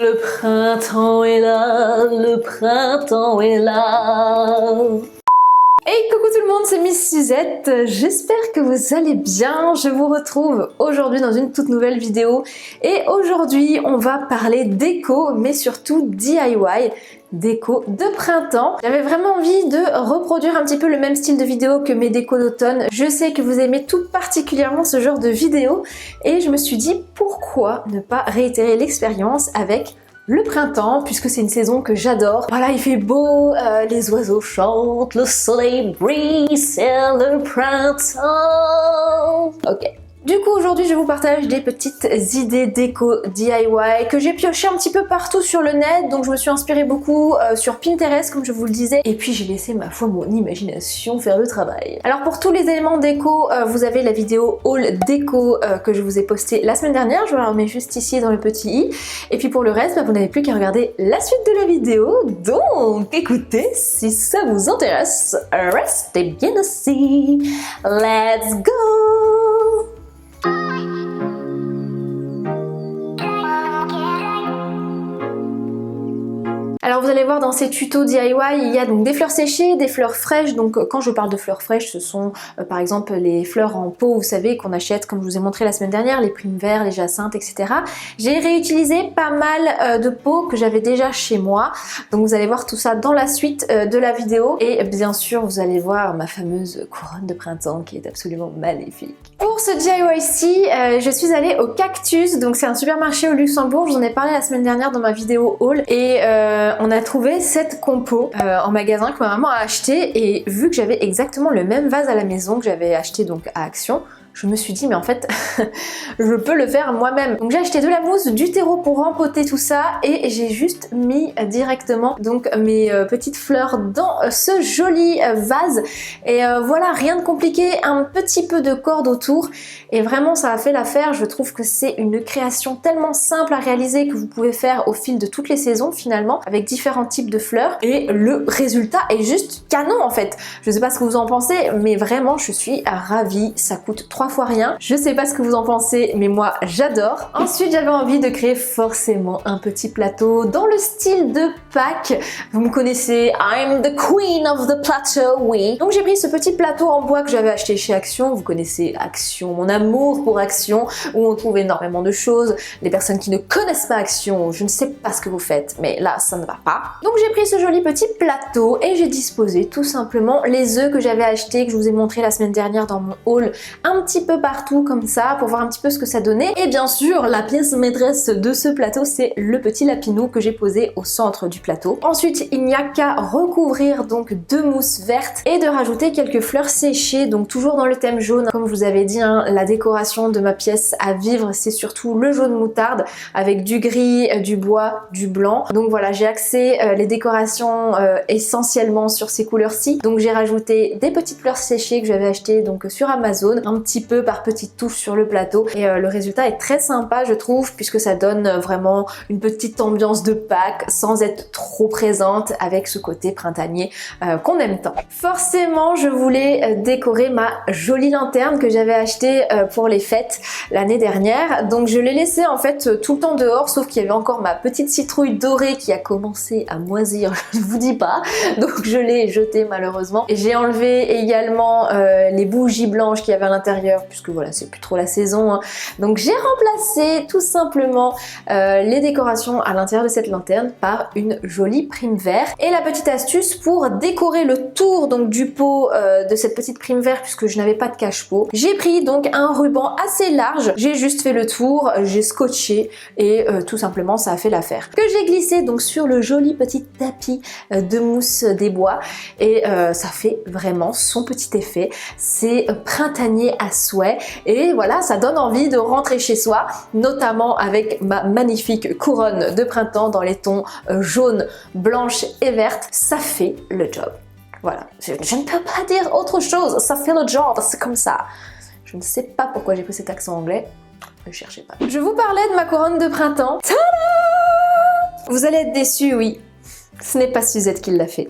Le printemps est là, le printemps est là. Hey, coucou tout le monde, c'est Miss Suzette, j'espère que vous allez bien. Je vous retrouve aujourd'hui dans une toute nouvelle vidéo et aujourd'hui on va parler déco mais surtout DIY, déco de printemps. J'avais vraiment envie de reproduire un petit peu le même style de vidéo que mes décos d'automne. Je sais que vous aimez tout particulièrement ce genre de vidéo et je me suis dit pourquoi ne pas réitérer l'expérience avec le printemps, puisque c'est une saison que j'adore. Voilà, il fait beau, les oiseaux chantent, le soleil brille, c'est le printemps. Ok. Du coup, aujourd'hui, je vous partage des petites idées déco DIY que j'ai pioché un petit peu partout sur le net. Donc, je me suis inspirée beaucoup sur Pinterest, comme je vous le disais. Et puis, j'ai laissé, ma foi, mon imagination faire le travail. Alors, pour tous les éléments déco, vous avez la vidéo haul déco que je vous ai postée la semaine dernière. Je vous la remets juste ici dans le petit i. Et puis, pour le reste, vous n'avez plus qu'à regarder la suite de la vidéo. Donc, écoutez, si ça vous intéresse, restez bien aussi. Let's go! Alors vous allez voir dans ces tutos DIY, il y a donc des fleurs séchées, des fleurs fraîches. Donc quand je parle de fleurs fraîches, ce sont par exemple les fleurs en pot, vous savez, qu'on achète, comme je vous ai montré la semaine dernière, les primevères, les jacinthes, etc. J'ai réutilisé pas mal de pots que j'avais déjà chez moi. Donc vous allez voir tout ça dans la suite de la vidéo. Et bien sûr, vous allez voir ma fameuse couronne de printemps qui est absolument maléfique. Pour ce DIY-ci, je suis allée au Cactus. Donc c'est un supermarché au Luxembourg. Je vous en ai parlé la semaine dernière dans ma vidéo haul. Et on a trouvé cette compo en magasin que ma maman a acheté, et vu que j'avais exactement le même vase à la maison que j'avais acheté donc à Action, je me suis dit mais en fait je peux le faire moi-même. Donc j'ai acheté de la mousse, du terreau pour rempoter tout ça, et j'ai juste mis directement donc mes petites fleurs dans ce joli vase. Et voilà, rien de compliqué, un petit peu de corde autour, et vraiment ça a fait l'affaire. Je trouve que c'est une création tellement simple à réaliser que vous pouvez faire au fil de toutes les saisons finalement, avec différents types de fleurs, et le résultat est juste canon en fait. Je sais pas ce que vous en pensez, mais vraiment je suis ravie. Ça coûte 3 fois rien. Je sais pas ce que vous en pensez, mais moi j'adore. Ensuite, j'avais envie de créer forcément un petit plateau dans le style de Pâques. Vous me connaissez, I'm the queen of the plateau, oui. Donc j'ai pris ce petit plateau en bois que j'avais acheté chez Action. Vous connaissez Action, mon amour pour Action, où on trouve énormément de choses. Les personnes qui ne connaissent pas Action, je ne sais pas ce que vous faites, mais là ça ne va pas. Donc j'ai pris ce joli petit plateau et j'ai disposé tout simplement les œufs que j'avais achetés, que je vous ai montré la semaine dernière dans mon haul, un petit peu partout comme ça pour voir un petit peu ce que ça donnait. Et bien sûr, la pièce maîtresse de ce plateau, c'est le petit lapinou que j'ai posé au centre du plateau. Ensuite, il n'y a qu'à recouvrir donc de mousse verte et de rajouter quelques fleurs séchées, donc toujours dans le thème jaune. Comme je vous avais dit, hein, la décoration de ma pièce à vivre, c'est surtout le jaune moutarde avec du gris, du bois, du blanc. Donc voilà, j'ai axé les décorations essentiellement sur ces couleurs-ci. Donc j'ai rajouté des petites fleurs séchées que j'avais achetées donc sur Amazon, un petit peu par petites touches sur le plateau, et le résultat est très sympa je trouve, puisque ça donne vraiment une petite ambiance de Pâques sans être trop présente, avec ce côté printanier qu'on aime tant. Forcément, je voulais décorer ma jolie lanterne que j'avais achetée pour les fêtes l'année dernière. Donc je l'ai laissée en fait tout le temps dehors, sauf qu'il y avait encore ma petite citrouille dorée qui a commencé à moisir, je ne vous dis pas, donc je l'ai jetée malheureusement. Et j'ai enlevé également les bougies blanches qu'il y avait à l'intérieur, puisque voilà, c'est plus trop la saison, hein. Donc j'ai remplacé tout simplement les décorations à l'intérieur de cette lanterne par une jolie prime vert. Et la petite astuce pour décorer le tour donc du pot de cette petite prime vert, puisque je n'avais pas de cache-pot, j'ai pris donc un ruban assez large, j'ai juste fait le tour, j'ai scotché, et tout simplement ça a fait l'affaire. Que j'ai glissé donc sur le joli petit tapis de mousse des bois, et ça fait vraiment son petit effet. C'est printanier à souhait, et voilà, ça donne envie de rentrer chez soi, notamment avec ma magnifique couronne de printemps dans les tons jaune, blanche et verte. Ça fait le job. Voilà, je ne peux pas dire autre chose, ça fait le job, c'est comme ça. Je ne sais pas pourquoi j'ai pris cet accent anglais, ne cherchez pas. Je vous parlais de ma couronne de printemps. Tada! Vous allez être déçus, oui. Ce n'est pas Suzette qui l'a fait.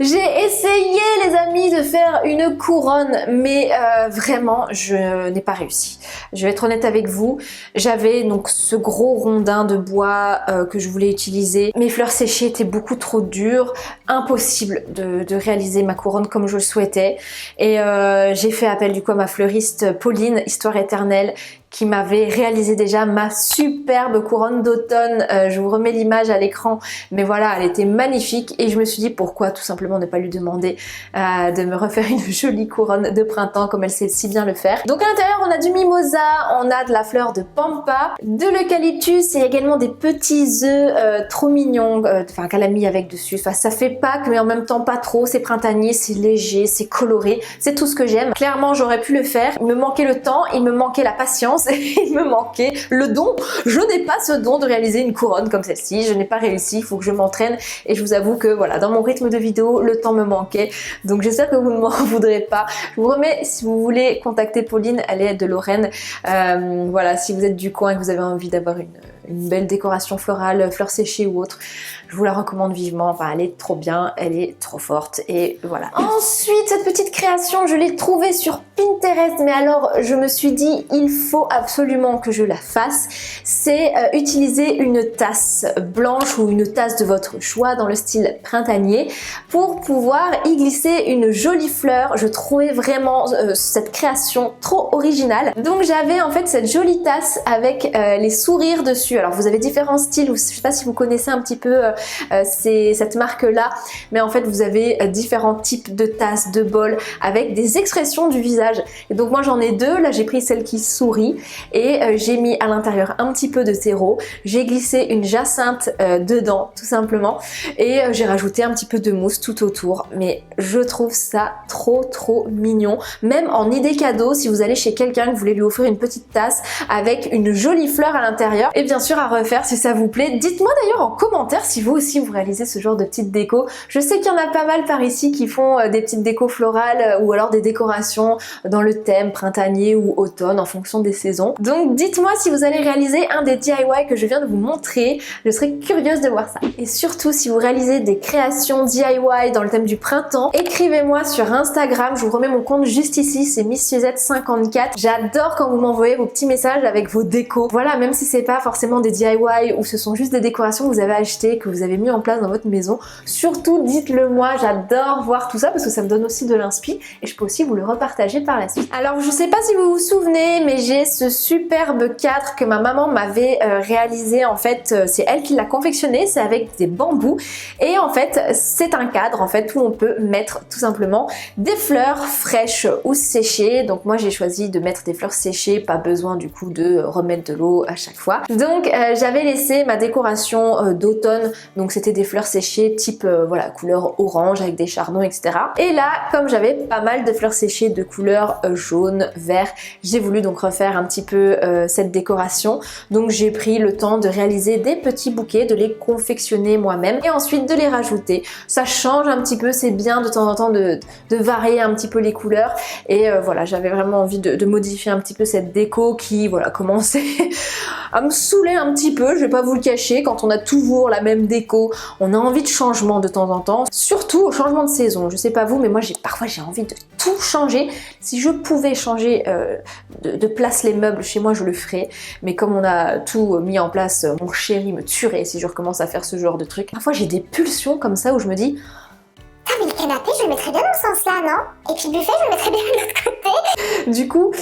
J'ai essayé les amis de faire une couronne mais vraiment je n'ai pas réussi. Je vais être honnête avec vous, j'avais donc ce gros rondin de bois que je voulais utiliser. Mes fleurs séchées étaient beaucoup trop dures, impossible de réaliser ma couronne comme je le souhaitais. Et j'ai fait appel du coup à ma fleuriste Pauline, Histoire Éternelle, qui m'avait réalisé déjà ma superbe couronne d'automne. Je vous remets l'image à l'écran, mais voilà, elle était magnifique et je me suis dit pourquoi tout simplement ne pas lui demander de me refaire une jolie couronne de printemps comme elle sait si bien le faire. Donc à l'intérieur on a du mimosa, on a de la fleur de pampa, de l'eucalyptus et également des petits œufs trop mignons, enfin qu'elle a mis avec dessus. Enfin ça fait Pâques mais en même temps pas trop, c'est printanier, c'est léger, c'est coloré, c'est tout ce que j'aime. Clairement j'aurais pu le faire, il me manquait le temps, il me manquait la patience, il me manquait le don. Je n'ai pas ce don de réaliser une couronne comme celle-ci, je n'ai pas réussi, il faut que je m'entraîne et je vous avoue que voilà, dans mon rythme de vidéo, le temps me manquait. Donc j'espère que vous ne m'en voudrez pas. Je vous remets, si vous voulez contacter Pauline, elle est de Lorraine. Voilà, si vous êtes du coin et que vous avez envie d'avoir une belle décoration florale, fleurs séchées ou autre, je vous la recommande vivement. Enfin, elle est trop bien, elle est trop forte et voilà. Ensuite, cette petite création, je l'ai trouvée sur Pinterest, mais alors je me suis dit il faut absolument que je la fasse. C'est utiliser une tasse blanche ou une tasse de votre choix dans le style printanier pour pouvoir y glisser une jolie fleur. Je trouvais vraiment cette création trop originale. Donc j'avais en fait cette jolie tasse avec les sourires dessus. Alors vous avez différents styles, je sais pas si vous connaissez un petit peu cette marque là, mais en fait vous avez différents types de tasses, de bols avec des expressions du visage. Et donc moi j'en ai deux, là j'ai pris celle qui sourit et j'ai mis à l'intérieur un petit peu de terreau, j'ai glissé une jacinthe dedans tout simplement et j'ai rajouté un petit peu de mousse tout autour. Mais je trouve ça trop mignon, même en idée cadeau si vous allez chez quelqu'un que vous voulez lui offrir une petite tasse avec une jolie fleur à l'intérieur. Et bien sûr à refaire si ça vous plaît. Dites-moi d'ailleurs en commentaire si vous aussi vous réalisez ce genre de petites décos. Je sais qu'il y en a pas mal par ici qui font des petites décos florales ou alors des décorations dans le thème printanier ou automne en fonction des saisons. Donc dites-moi si vous allez réaliser un des DIY que je viens de vous montrer. Je serais curieuse de voir ça. Et surtout si vous réalisez des créations DIY dans le thème du printemps, écrivez-moi sur Instagram. Je vous remets mon compte juste ici, c'est Miss Suzette54. J'adore quand vous m'envoyez vos petits messages avec vos décos. Voilà, même si c'est pas forcément des DIY ou ce sont juste des décorations que vous avez achetées, que vous avez mis en place dans votre maison, surtout dites-le moi, j'adore voir tout ça parce que ça me donne aussi de l'inspi et je peux aussi vous le repartager par la suite. Alors je sais pas si vous vous souvenez, mais j'ai ce superbe cadre que ma maman m'avait réalisé. En fait c'est elle qui l'a confectionné, c'est avec des bambous et en fait c'est un cadre en fait où on peut mettre tout simplement des fleurs fraîches ou séchées. Donc moi j'ai choisi de mettre des fleurs séchées, pas besoin du coup de remettre de l'eau à chaque fois. Donc j'avais laissé ma décoration d'automne, donc c'était des fleurs séchées type voilà couleur orange avec des chardons etc. Et là comme j'avais pas mal de fleurs séchées de couleur jaune, vert, j'ai voulu donc refaire un petit peu cette décoration. Donc j'ai pris le temps de réaliser des petits bouquets, de les confectionner moi-même et ensuite de les rajouter. Ça change un petit peu, c'est bien de temps en temps de varier un petit peu les couleurs et voilà, j'avais vraiment envie de modifier un petit peu cette déco qui voilà commençait à me saouler un petit peu, je vais pas vous le cacher. Quand on a toujours la même déco, on a envie de changement de temps en temps, surtout au changement de saison. Je sais pas vous, mais moi parfois j'ai envie de tout changer. Si je pouvais changer de place les meubles chez moi, je le ferais, mais comme on a tout mis en place, mon chéri me tuerait si je recommence à faire ce genre de truc. Parfois j'ai des pulsions comme ça où je me dis ah mais le canapé je le mettrais bien dans ce sens là, non? Et puis le buffet je le mettrais bien de l'autre côté. Du coup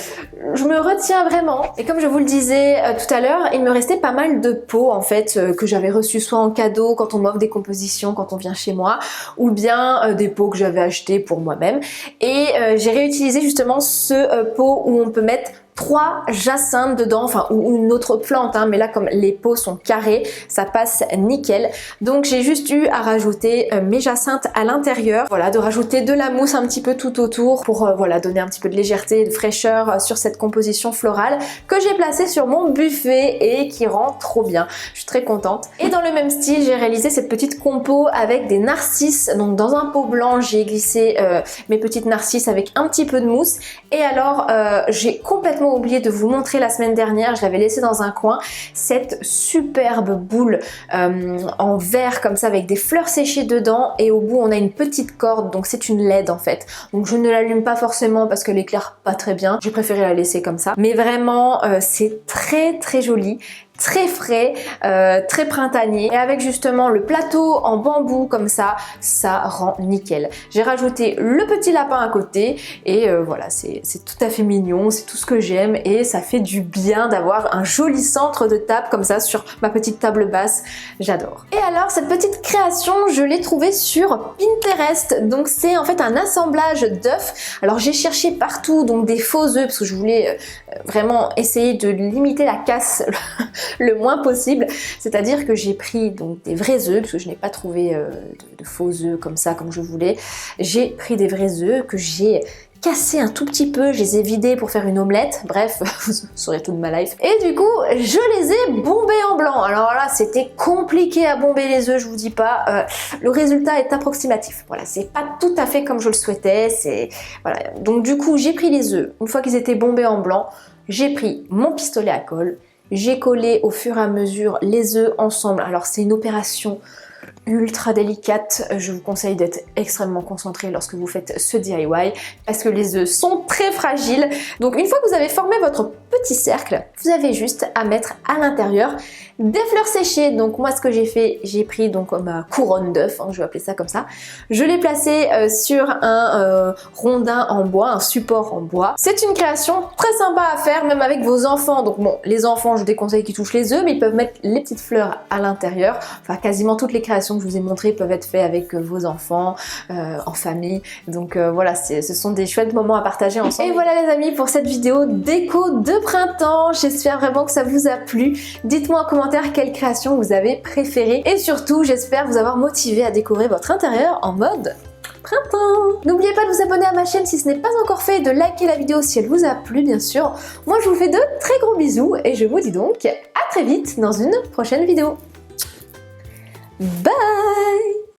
je me retiens vraiment et comme je vous le disais tout à l'heure, il me restait pas mal de pots en fait que j'avais reçus soit en cadeau quand on m'offre des compositions quand on vient chez moi, ou bien des pots que j'avais achetés pour moi-même et j'ai réutilisé justement ce pot où on peut mettre 3 jacinthes dedans, enfin ou une autre plante hein, mais là comme les pots sont carrés ça passe nickel. Donc j'ai juste eu à rajouter mes jacinthes à l'intérieur, voilà, de rajouter de la mousse un petit peu tout autour pour voilà donner un petit peu de légèreté et de fraîcheur sur cette composition florale que j'ai placée sur mon buffet et qui rend trop bien. Je suis très contente. Et dans le même style j'ai réalisé cette petite compo avec des narcisses. Donc dans un pot blanc j'ai glissé mes petites narcisses avec un petit peu de mousse et alors j'ai complètement complètement oublié de vous montrer la semaine dernière, je l'avais laissé dans un coin, cette superbe boule en verre comme ça avec des fleurs séchées dedans et au bout on a une petite corde, donc c'est une LED en fait. Donc je ne l'allume pas forcément parce qu'elle éclaire pas très bien, j'ai préféré la laisser comme ça. Mais vraiment c'est très très joli, très frais, très printanier et avec justement le plateau en bambou comme ça rend nickel. J'ai rajouté le petit lapin à côté et voilà, c'est tout à fait mignon, c'est tout ce que j'aime et ça fait du bien d'avoir un joli centre de table comme ça sur ma petite table basse, j'adore. Et alors cette petite création, je l'ai trouvée sur Pinterest, donc c'est en fait un assemblage d'œufs. Alors j'ai cherché partout donc des faux œufs parce que je voulais vraiment essayer de limiter la casse le moins possible, c'est-à-dire que j'ai pris donc des vrais œufs parce que je n'ai pas trouvé de faux œufs comme ça comme je voulais. J'ai pris des vrais œufs que j'ai cassé un tout petit peu, je les ai vidés pour faire une omelette, bref, vous saurez tout de ma life. Et du coup, je les ai bombés en blanc. Alors là, c'était compliqué à bomber les œufs, je vous dis pas. Le résultat est approximatif. Voilà, c'est pas tout à fait comme je le souhaitais. Voilà. Donc du coup, j'ai pris les œufs. Une fois qu'ils étaient bombés en blanc, j'ai pris mon pistolet à colle. J'ai collé au fur et à mesure les œufs ensemble. Alors c'est une opération ultra délicate, je vous conseille d'être extrêmement concentré lorsque vous faites ce DIY parce que les œufs sont très fragiles. Donc une fois que vous avez formé votre petit cercle, vous avez juste à mettre à l'intérieur des fleurs séchées. Donc moi ce que j'ai fait, j'ai pris donc ma couronne d'œuf, je vais appeler ça comme ça. Je l'ai placé sur un rondin en bois, un support en bois. C'est une création très sympa à faire même avec vos enfants. Donc bon, les enfants je déconseille qu'ils touchent les œufs, mais ils peuvent mettre les petites fleurs à l'intérieur. Enfin quasiment toutes les créations que je vous ai montrées peuvent être faites avec vos enfants, en famille. Donc voilà, ce sont des chouettes moments à partager ensemble. Et voilà les amis pour cette vidéo déco de printemps. J'espère vraiment que ça vous a plu. Dites-moi en commentaire quelle création vous avez préférée. Et surtout, j'espère vous avoir motivé à décorer votre intérieur en mode printemps. N'oubliez pas de vous abonner à ma chaîne si ce n'est pas encore fait et de liker la vidéo si elle vous a plu bien sûr. Moi je vous fais de très gros bisous et je vous dis donc à très vite dans une prochaine vidéo. Bye!